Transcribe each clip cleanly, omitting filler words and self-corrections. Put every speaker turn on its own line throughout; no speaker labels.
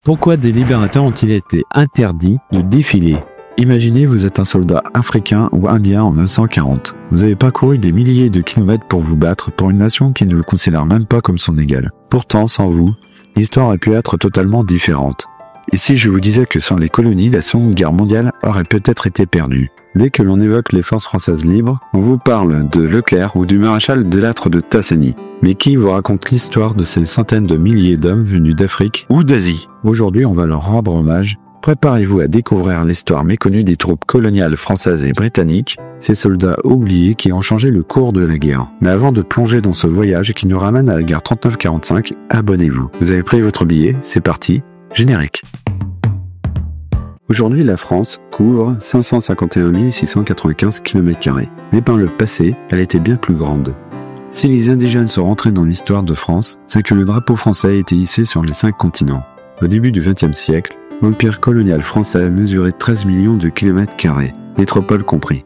Pourquoi des libérateurs ont-ils été interdits de défiler?
Imaginez, vous êtes un soldat africain ou indien en 1940. Vous avez parcouru des milliers de kilomètres pour vous battre pour une nation qui ne vous considère même pas comme son égal. Pourtant, sans vous, l'histoire aurait pu être totalement différente. Et si je vous disais que sans les colonies, la Seconde Guerre mondiale aurait peut-être été perdue? Dès que l'on évoque les forces françaises libres, on vous parle de Leclerc ou du maréchal Delattre de Tassigny. Mais qui vous raconte l'histoire de ces centaines de milliers d'hommes venus d'Afrique ou d'Asie? Aujourd'hui, on va leur rendre hommage. Préparez-vous à découvrir l'histoire méconnue des troupes coloniales françaises et britanniques, ces soldats oubliés qui ont changé le cours de la guerre. Mais avant de plonger dans ce voyage qui nous ramène à la guerre 39-45, abonnez-vous. Vous avez pris votre billet, c'est parti, générique. Aujourd'hui, la France couvre 551 695 km². Mais par le passé, elle était bien plus grande. Si les indigènes sont rentrés dans l'histoire de France, c'est que le drapeau français était hissé sur les 5 continents. Au début du XXe siècle, l'empire colonial français mesurait 13 millions de km², métropole compris.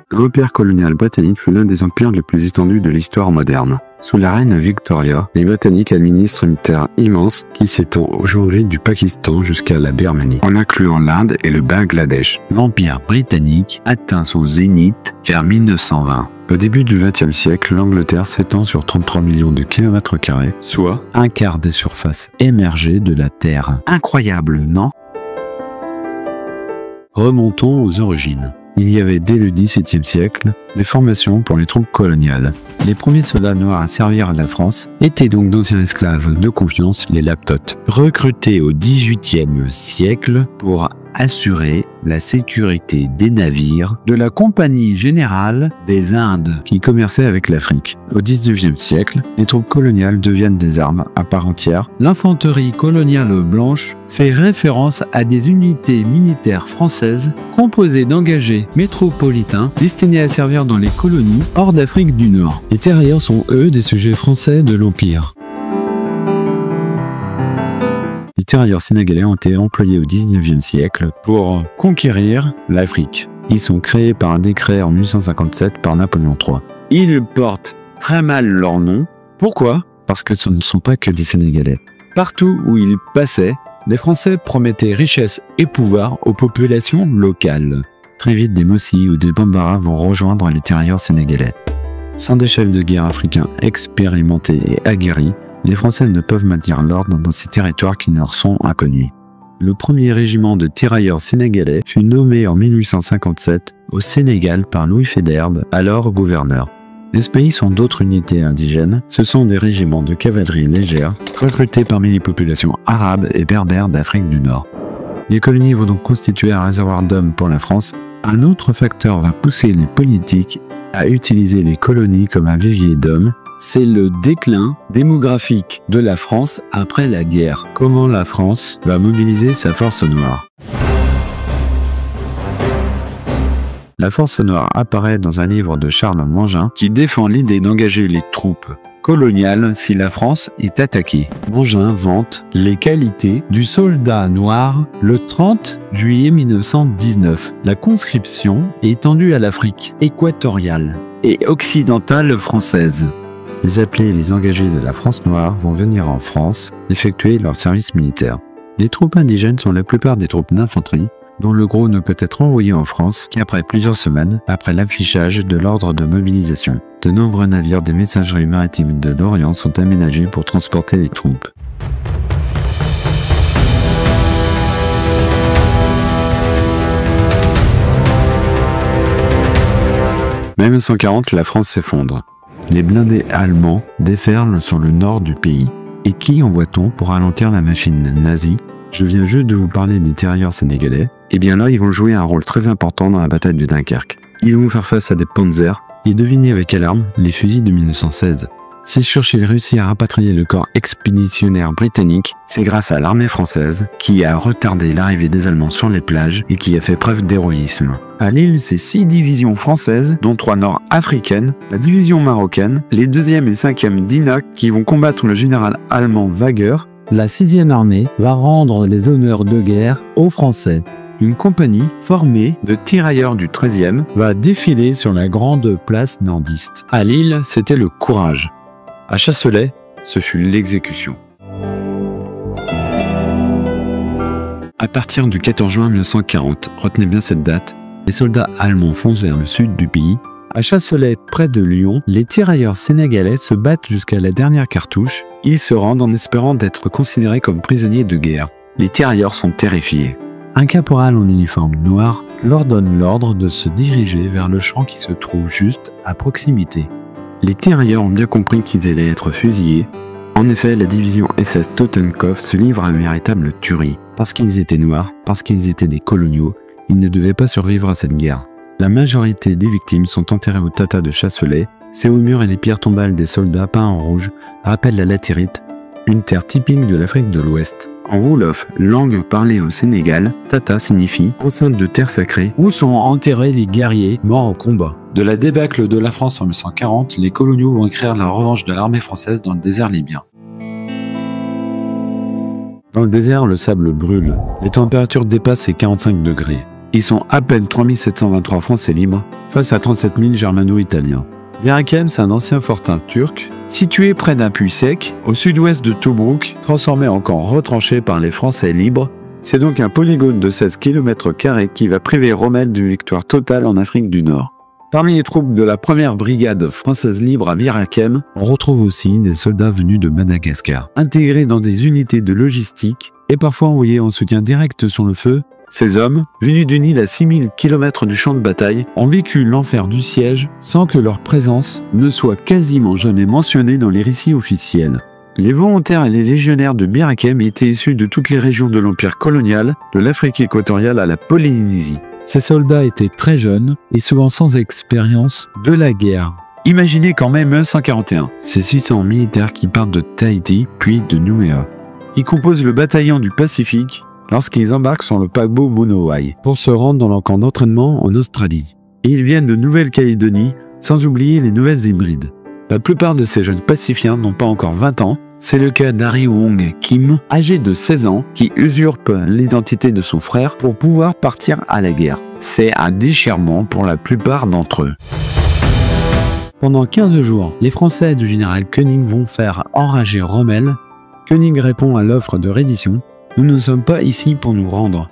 L'empire colonial britannique fut l'un des empires les plus étendus de l'histoire moderne. Sous la reine Victoria, les Britanniques administrent une terre immense qui s'étend aujourd'hui du Pakistan jusqu'à la Birmanie, en incluant l'Inde et le Bangladesh.
L'empire britannique atteint son zénith vers 1920.
Au début du XXe siècle, l'Angleterre s'étend sur 33 millions de km²,
soit un quart des surfaces émergées de la Terre. Incroyable, non? Remontons aux origines. Il y avait dès le XVIIe siècle des formations pour les troupes coloniales. Les premiers soldats noirs à servir la France étaient donc d'anciens esclaves de confiance, les laptotes, recrutés au XVIIIe siècle pour assurer la sécurité des navires de la Compagnie Générale des Indes qui commerçait avec l'Afrique. Au XIXe siècle, les troupes coloniales deviennent des armes à part entière. L'infanterie coloniale blanche fait référence à des unités militaires françaises composées d'engagés métropolitains destinés à servir dans les colonies hors d'Afrique du Nord. Les tirailleurs sont eux des sujets français de l'Empire. Les tirailleurs sénégalais ont été employés au XIXe siècle pour conquérir l'Afrique. Ils sont créés par un décret en 1857 par Napoléon III. Ils portent très mal leur nom. Pourquoi? Parce que ce ne sont pas que des Sénégalais. Partout où ils passaient, les Français promettaient richesse et pouvoir aux populations locales. Très vite, des Mossi ou des Bambara vont rejoindre les tirailleurs sénégalais. Sans des chefs de guerre africains expérimentés et aguerris, les Français ne peuvent maintenir l'ordre dans ces territoires qui leur sont inconnus. Le premier régiment de tirailleurs sénégalais fut nommé en 1857 au Sénégal par Louis Faidherbe, alors gouverneur. Les pays sont d'autres unités indigènes, ce sont des régiments de cavalerie légère recrutés parmi les populations arabes et berbères d'Afrique du Nord. Les colonies vont donc constituer un réservoir d'hommes pour la France. Un autre facteur va pousser les politiques à utiliser les colonies comme un vivier d'hommes. C'est le déclin démographique de la France après la guerre. Comment la France va mobiliser sa force noire? La force noire apparaît dans un livre de Charles Mangin qui défend l'idée d'engager les troupes coloniales si la France est attaquée. Mangin vante les qualités du soldat noir le 30 juillet 1919. La conscription est étendue à l'Afrique équatoriale et occidentale française. Les appelés et les engagés de la France noire vont venir en France effectuer leur service militaire. Les troupes indigènes sont la plupart des troupes d'infanterie, dont le gros ne peut être envoyé en France qu'après plusieurs semaines après l'affichage de l'ordre de mobilisation. De nombreux navires des messageries maritimes de l'Orient sont aménagés pour transporter les troupes. Même en 1940, la France s'effondre. Les blindés allemands déferlent sur le nord du pays. Et qui envoie-t-on pour ralentir la machine nazie? Je viens juste de vous parler des tirailleurs sénégalais. Et bien là, ils vont jouer un rôle très important dans la bataille de Dunkerque. Ils vont faire face à des panzers et devinez avec quelle arme? Les fusils de 1916. Si Churchill réussit à rapatrier le corps expéditionnaire britannique, c'est grâce à l'armée française qui a retardé l'arrivée des Allemands sur les plages et qui a fait preuve d'héroïsme. À l'île, c'est 6 divisions françaises, dont 3 nord-africaines, la division marocaine, les 2e et 5e d'Inac qui vont combattre le général allemand Wager. La 6e armée va rendre les honneurs de guerre aux Français. Une compagnie formée de tirailleurs du 13e va défiler sur la grande place nordiste. À Lille, c'était le courage. À Chasselet, ce fut l'exécution. À partir du 14 juin 1940, retenez bien cette date, les soldats allemands foncent vers le sud du pays. À Chasselet, près de Lyon, les tirailleurs sénégalais se battent jusqu'à la dernière cartouche. Ils se rendent en espérant d'être considérés comme prisonniers de guerre. Les tirailleurs sont terrifiés. Un caporal en uniforme noir leur donne l'ordre de se diriger vers le champ qui se trouve juste à proximité. Les tirailleurs ont bien compris qu'ils allaient être fusillés. En effet, la division SS Totenkopf se livre à une véritable tuerie. Parce qu'ils étaient noirs, parce qu'ils étaient des coloniaux, ils ne devaient pas survivre à cette guerre. La majorité des victimes sont enterrées au Tata de Chasselet. Ces hauts murs et les pierres tombales des soldats peints en rouge rappellent la latérite, une terre typique de l'Afrique de l'Ouest. En wolof, langue parlée au Sénégal, Tata signifie enceinte de terre sacrée où sont enterrés les guerriers morts au combat. De la débâcle de la France en 1940, les coloniaux vont écrire la revanche de l'armée française dans le désert libyen. Dans le désert, le sable brûle. Les températures dépassent les 45 degrés. Ils sont à peine 3723 Français libres face à 37 000 Germano-Italiens. Bir Hakeim, c'est un ancien fortin turc, situé près d'un puits sec, au sud-ouest de Tobrouk, transformé en camp retranché par les Français libres. C'est donc un polygone de 16 km² qui va priver Rommel d'une victoire totale en Afrique du Nord. Parmi les troupes de la première brigade française libre à Bir Hakeim, on retrouve aussi des soldats venus de Madagascar, intégrés dans des unités de logistique et parfois envoyés en soutien direct sur le feu. Ces hommes, venus d'une île à 6000 km du champ de bataille, ont vécu l'enfer du siège sans que leur présence ne soit quasiment jamais mentionnée dans les récits officiels. Les volontaires et les légionnaires de Bir Hakeim étaient issus de toutes les régions de l'Empire colonial, de l'Afrique équatoriale à la Polynésie. Ces soldats étaient très jeunes et souvent sans expérience de la guerre. Imaginez qu'en mai 1941, ces 600 militaires qui partent de Tahiti puis de Nouméa. Ils composent le bataillon du Pacifique lorsqu'ils embarquent sur le paquebot Monowai pour se rendre dans leur camp d'entraînement en Australie. Et ils viennent de Nouvelle-Calédonie, sans oublier les Nouvelles Hébrides. La plupart de ces jeunes pacifiens n'ont pas encore 20 ans. C'est le cas d'Harry Wong Kim, âgé de 16 ans, qui usurpe l'identité de son frère pour pouvoir partir à la guerre. C'est un déchirement pour la plupart d'entre eux. Pendant 15 jours, les Français du général Koenig vont faire enrager Rommel. Koenig répond à l'offre de reddition. Nous ne sommes pas ici pour nous rendre.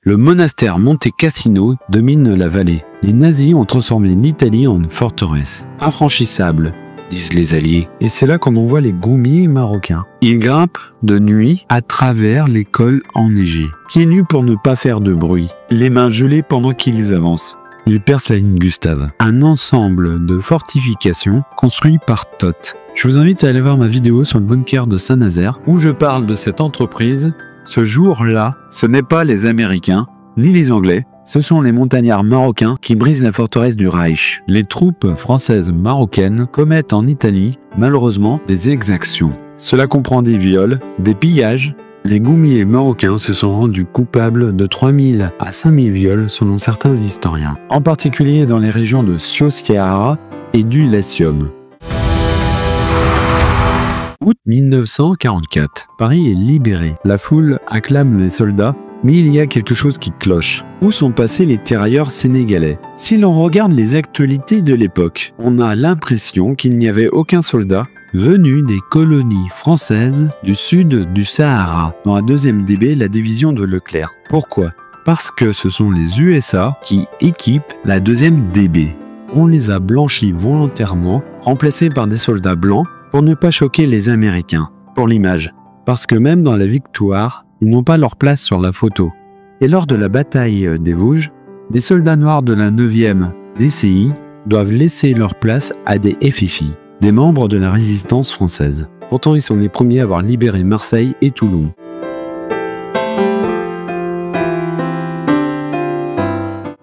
Le monastère Monte Cassino domine la vallée. Les nazis ont transformé l'Italie en une forteresse. Infranchissable, disent les Alliés. Et c'est là qu'on voit les goumiers marocains. Ils grimpent de nuit à travers les cols enneigés, pieds nus pour ne pas faire de bruit, les mains gelées pendant qu'ils avancent. Ils percent la ligne Gustave, un ensemble de fortifications construit par Todt. Je vous invite à aller voir ma vidéo sur le bunker de Saint-Nazaire, où je parle de cette entreprise. Ce jour-là, ce n'est pas les Américains, ni les Anglais, ce sont les montagnards marocains qui brisent la forteresse du Reich. Les troupes françaises marocaines commettent en Italie, malheureusement, des exactions. Cela comprend des viols, des pillages. Les goumiers marocains se sont rendus coupables de 3000 à 5000 viols selon certains historiens, en particulier dans les régions de Chios-Chiara et du Latium. Août 1944. Paris est libéré. La foule acclame les soldats, mais il y a quelque chose qui cloche. Où sont passés les tirailleurs sénégalais? Si l'on regarde les actualités de l'époque, on a l'impression qu'il n'y avait aucun soldat venu des colonies françaises du sud du Sahara, dans la 2e DB, la division de Leclerc. Pourquoi? Parce que ce sont les USA qui équipent la 2e DB. On les a blanchis volontairement, remplacés par des soldats blancs, pour ne pas choquer les Américains, pour l'image. Parce que même dans la victoire, ils n'ont pas leur place sur la photo. Et lors de la bataille des Vosges, les soldats noirs de la 9e DCI doivent laisser leur place à des FFI, des membres de la résistance française. Pourtant, ils sont les premiers à avoir libéré Marseille et Toulon.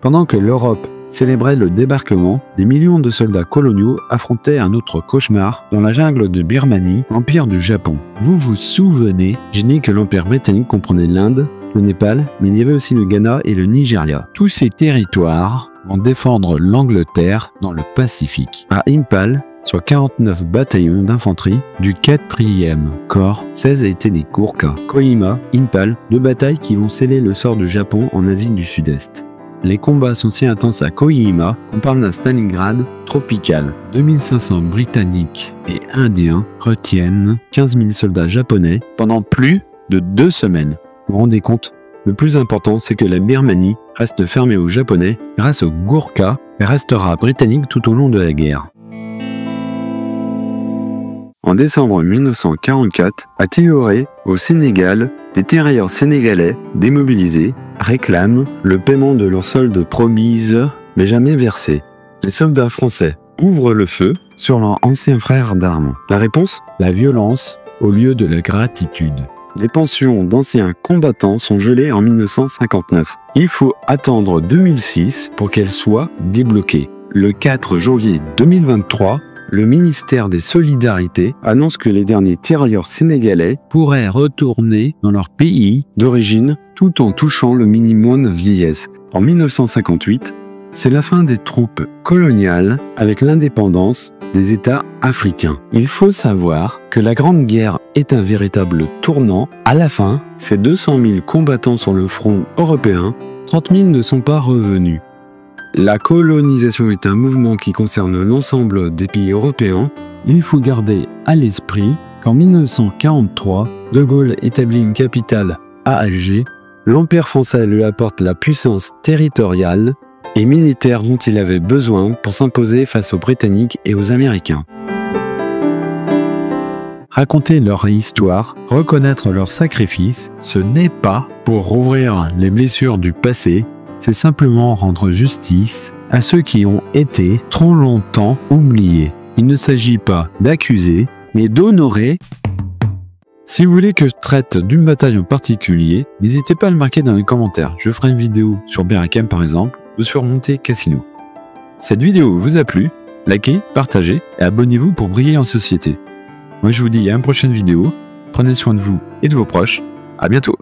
Pendant que l'Europe célébrait le débarquement, des millions de soldats coloniaux affrontaient un autre cauchemar dans la jungle de Birmanie, l'Empire du Japon. Vous vous souvenez, j'ai dit que l'Empire britannique comprenait l'Inde, le Népal, mais il y avait aussi le Ghana et le Nigeria. Tous ces territoires vont défendre l'Angleterre dans le Pacifique. À Impal, sur 49 bataillons d'infanterie du 4e corps, 16 étaient des Gurkhas. Kohima, Impal, 2 batailles qui vont sceller le sort du Japon en Asie du Sud-Est. Les combats sont si intenses à Kohima qu'on parle d'un Stalingrad tropical. 2500 Britanniques et Indiens retiennent 15 000 soldats japonais pendant plus de 2 semaines. Vous vous rendez compte? Le plus important, c'est que la Birmanie reste fermée aux Japonais grâce aux Gourkhas et restera britannique tout au long de la guerre.
En décembre 1944, à Tioré, au Sénégal, les tirailleurs sénégalais, démobilisés, réclament le paiement de leurs soldes promises mais jamais versées. Les soldats français ouvrent le feu sur leurs anciens frères d'armes. La réponse?
La violence au lieu de la gratitude.
Les pensions d'anciens combattants sont gelées en 1959. Il faut attendre 2006
pour qu'elles soient débloquées.
Le 4 janvier 2023, le ministère des Solidarités annonce que les derniers tirailleurs sénégalais
pourraient retourner dans leur pays
d'origine tout en touchant le minimum vieillesse. En 1958, c'est la fin des troupes coloniales avec l'indépendance des États africains. Il faut savoir que la Grande Guerre est un véritable tournant. À la fin, ces 200 000 combattants sur le front européen, 30 000 ne sont pas revenus. La colonisation est un mouvement qui concerne l'ensemble des pays européens.
Il faut garder à l'esprit qu'en 1943, De Gaulle établit une capitale à Alger.
L'Empire français lui apporte la puissance territoriale et militaire dont il avait besoin pour s'imposer face aux Britanniques et aux Américains.
Raconter leur histoire, reconnaître leurs sacrifices, ce n'est pas pour rouvrir les blessures du passé, c'est simplement rendre justice à ceux qui ont été trop longtemps oubliés. Il ne s'agit pas d'accuser, mais d'honorer. Si vous voulez que je traite d'une bataille en particulier, n'hésitez pas à le marquer dans les commentaires. Je ferai une vidéo sur Berakem par exemple, ou sur Monte Cassino. Cette vidéo vous a plu, likez, partagez et abonnez-vous pour briller en société. Moi je vous dis à une prochaine vidéo, prenez soin de vous et de vos proches, à bientôt.